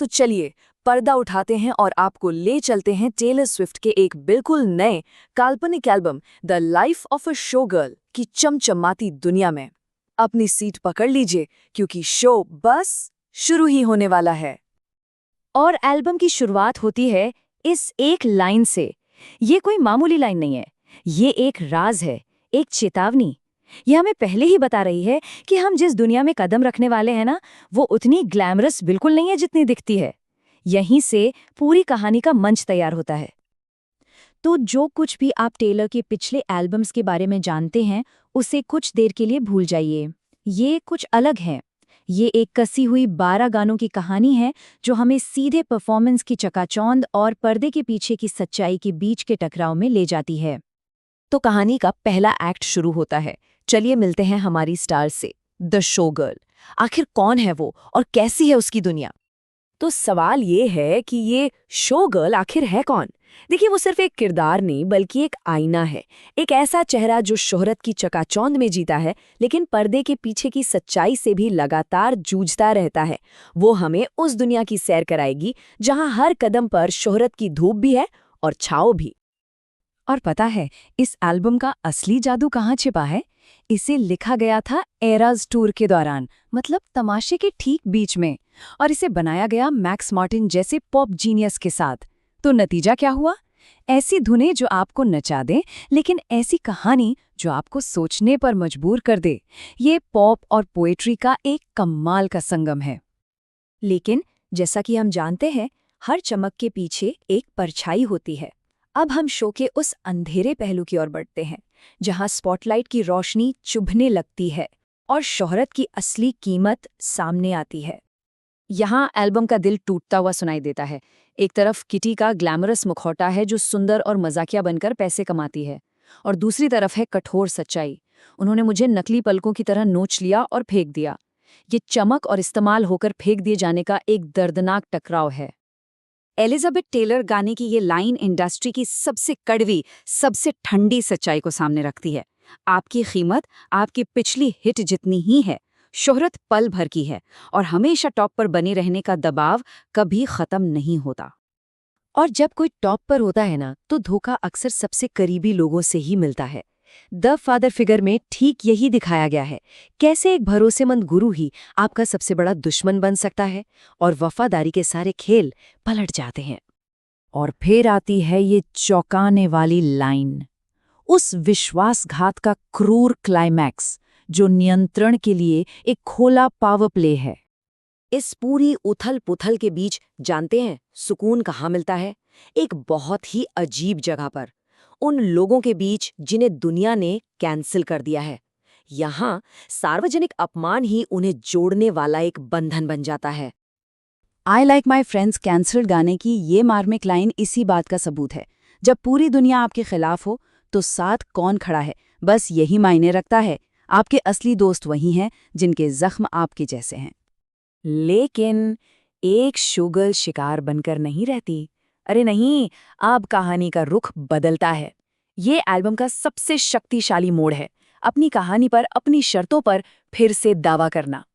तो चलिए पर्दा उठाते हैं और आपको ले चलते हैं टेलर स्विफ्ट के एक बिल्कुल नए काल्पनिक album the life of a show girl की चमचमाती दुनिया में। अपनी सीट पकड़ लीजिए क्योंकि शो बस शुरू ही होने वाला है। और एल्बम की शुरुआत होती है इस एक लाइन से। ये कोई मामूली लाइन नहीं है, ये एक राज है, एक चेतावनी। ये हमें पहले ही बता रही है कि हम जिस दुनिया में कदम रखने वाले हैं ना, वो उतनी ग्लैमरस बिल्कुल नहीं है जितनी दिखती है। यहीं से पूरी कहानी का मंच तैयार होता है। तो जो कुछ भी आप टेलर के पिछले एल्बम्स के बारे में जानते हैं, उसे कुछ देर के लिए भूल जाइए। ये कुछ अलग है। ये एक कसी हुई 12 गानों की कहानी है जो हमें सीधे परफॉर्मेंस की चकाचौंध और पर्दे के पीछे की सच्चाई के बीच के टकराव में ले जाती है। तो कहानी का पहला एक्ट शुरू होता है। चलिए मिलते हैं हमारी स्टार से, द शो गर्ल। आखिर कौन है वो और कैसी है उसकी दुनिया? तो सवाल ये है कि ये शो गर्ल आखिर है कौन? देखिए, वो सिर्फ एक किरदार नहीं बल्कि एक आईना है। एक ऐसा चेहरा जो शोहरत की चकाचौंध में जीता है, लेकिन पर्दे के पीछे की सच्चाई से भी लगातार जूझता रहता है। वो हमें उस दुनिया की सैर कराएगी जहां हर कदम पर शोहरत की धूप भी है और छाव भी। और पता है इस एल्बम का असली जादू कहाँ छिपा है? इसे लिखा गया था एराज टूर के दौरान, मतलब तमाशे के ठीक बीच में, और इसे बनाया गया मैक्स मार्टिन जैसे पॉप जीनियस के साथ। तो नतीजा क्या हुआ? ऐसी धुनें जो आपको नचा दें, लेकिन ऐसी कहानी जो आपको सोचने पर मजबूर कर दे। ये पॉप और पोएट्री का एक कमाल का संगम है। लेकिन जैसा कि हम जानते हैं, हर चमक के पीछे एक परछाई होती है। अब हम शो के उस अंधेरे पहलू की ओर बढ़ते हैं, जहां स्पॉटलाइट की रोशनी चुभने लगती है और शोहरत की असली कीमत सामने आती है। यहाँ एल्बम का दिल टूटता हुआ सुनाई देता है। एक तरफ किटी का ग्लैमरस मुखौटा है जो सुंदर और मजाकिया बनकर पैसे कमाती है, और दूसरी तरफ है कठोर सच्चाई। उन्होंने मुझे नकली पलकों की तरह नोच लिया और फेंक दिया। ये चमक और इस्तेमाल होकर फेंक दिए जाने का एक दर्दनाक टकराव है। एलिजाबेथ टेलर गाने की ये लाइन इंडस्ट्री की सबसे कड़वी, सबसे ठंडी सच्चाई को सामने रखती है। आपकी कीमत आपकी पिछली हिट जितनी ही है। शोहरत पल भर की है और हमेशा टॉप पर बने रहने का दबाव कभी खत्म नहीं होता। और जब कोई टॉप पर होता है ना, तो धोखा अक्सर सबसे करीबी लोगों से ही मिलता है। द फादर फिगर में ठीक यही दिखाया गया है, कैसे एक भरोसेमंद गुरु ही आपका सबसे बड़ा दुश्मन बन सकता है और वफादारी के सारे खेल पलट जाते हैं। और फिर आती है ये चौंकाने वाली लाइन, उस विश्वासघात का क्रूर क्लाइमैक्स जो नियंत्रण के लिए एक खोला पावर प्ले है। इस पूरी उथल-पुथल के बीच जानते हैं सुकून कहाँ मिलता है? एक बहुत ही अजीब जगह पर, उन लोगों के बीच जिन्हें दुनिया ने कैंसिल कर दिया है। यहाँ सार्वजनिक अपमान ही उन्हें जोड़ने वाला एक बंधन बन जाता है। I like my friends cancelled गाने की ये मार्मिक लाइन इसी बात का सबूत है। जब पूरी दुनिया आपके खिलाफ हो, तो साथ कौन खड़ा है, बस यही मायने रखता है। आपके असली दोस्त वही हैं जिनके जख्म आपके जैसे हैं। लेकिन एक शुगर शिकार बनकर नहीं रहती। अरे नहीं, अब कहानी का रुख बदलता है। ये एल्बम का सबसे शक्तिशाली मोड़ है, अपनी कहानी पर, अपनी शर्तों पर फिर से दावा करना।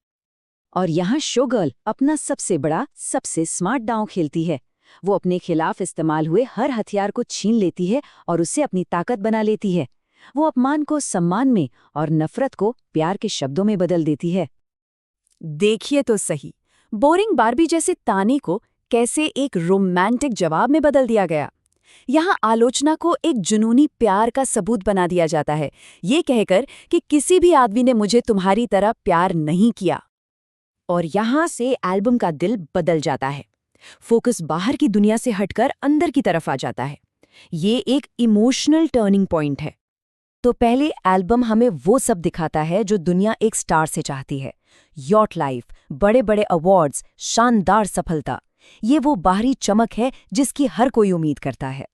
और यहाँ शो गर्ल अपना सबसे बड़ा, सबसे स्मार्ट दांव खेलती है। वो अपने खिलाफ इस्तेमाल हुए हर हथियार को छीन लेती है और उसे अपनी ताकत बना लेती है। वो अपमान को सम्मान में और नफरत को प्यार के शब्दों में बदल देती है। देखिए तो सही, बोरिंग बार्बी जैसे ताने को कैसे एक रोमांटिक जवाब में बदल दिया गया। यहाँ आलोचना को एक जुनूनी प्यार का सबूत बना दिया जाता है, ये कहकर कि किसी भी आदमी ने मुझे तुम्हारी तरह प्यार नहीं किया। और यहाँ से एल्बम का दिल बदल जाता है। फोकस बाहर की दुनिया से हटकर अंदर की तरफ आ जाता है। ये एक इमोशनल टर्निंग पॉइंट है। तो पहले एल्बम हमें वो सब दिखाता है जो दुनिया एक स्टार से चाहती है। यॉट लाइफ, बड़े बड़े अवार्ड्स, शानदार सफलता, ये वो बाहरी चमक है जिसकी हर कोई उम्मीद करता है।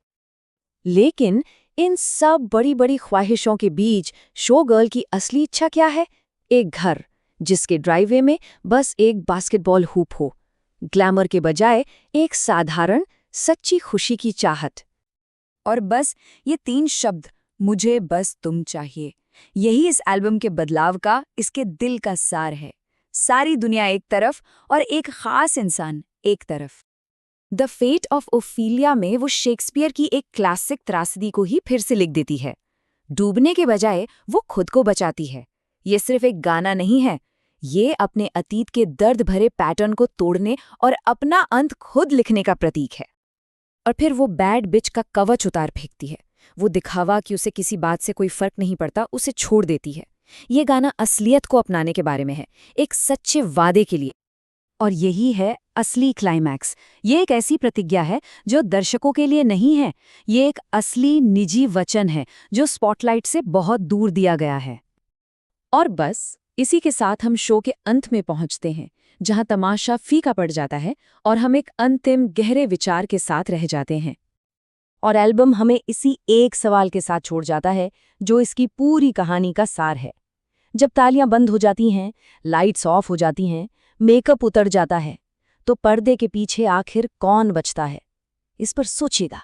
लेकिन इन सब बड़ी बड़ी ख्वाहिशों के बीच शो गर्ल की असली इच्छा क्या है? एक घर जिसके ड्राइववे में बस एक बास्केटबॉल हूप हो। ग्लैमर के बजाय एक साधारण, सच्ची खुशी की चाहत। और बस ये 3 शब्द, मुझे बस तुम चाहिए, यही इस एल्बम के बदलाव का, इसके दिल का सार है। सारी दुनिया एक तरफ और एक खास इंसान एक तरफ। द फेट ऑफ ओफीलिया में वो शेक्सपियर की एक क्लासिक त्रासदी को ही फिर से लिख देती है। डूबने के बजाय वो खुद को बचाती है। ये सिर्फ एक गाना नहीं है, ये अपने अतीत के दर्द भरे पैटर्न को तोड़ने और अपना अंत खुद लिखने का प्रतीक है। और फिर वो बैड बिच का कवच उतार फेंकती है। वो दिखावा कि उसे किसी बात से कोई फर्क नहीं पड़ता, उसे छोड़ देती है। ये गाना असलियत को अपनाने के बारे में है, एक सच्चे वादे के लिए। और यही है असली क्लाइमैक्स। ये एक ऐसी प्रतिज्ञा है जो दर्शकों के लिए नहीं है, ये एक असली निजी वचन है जो स्पॉटलाइट से बहुत दूर दिया गया है। और बस इसी के साथ हम शो के अंत में पहुंचते हैं, जहां तमाशा फीका पड़ जाता है और हम एक अंतिम गहरे विचार के साथ रह जाते हैं। और एल्बम हमें इसी एक सवाल के साथ छोड़ जाता है, जो इसकी पूरी कहानी का सार है। जब तालियां बंद हो जाती हैं, लाइट्स ऑफ हो जाती हैं, मेकअप उतर जाता है, तो पर्दे के पीछे आखिर कौन बचता है? इस पर सोचिएगा।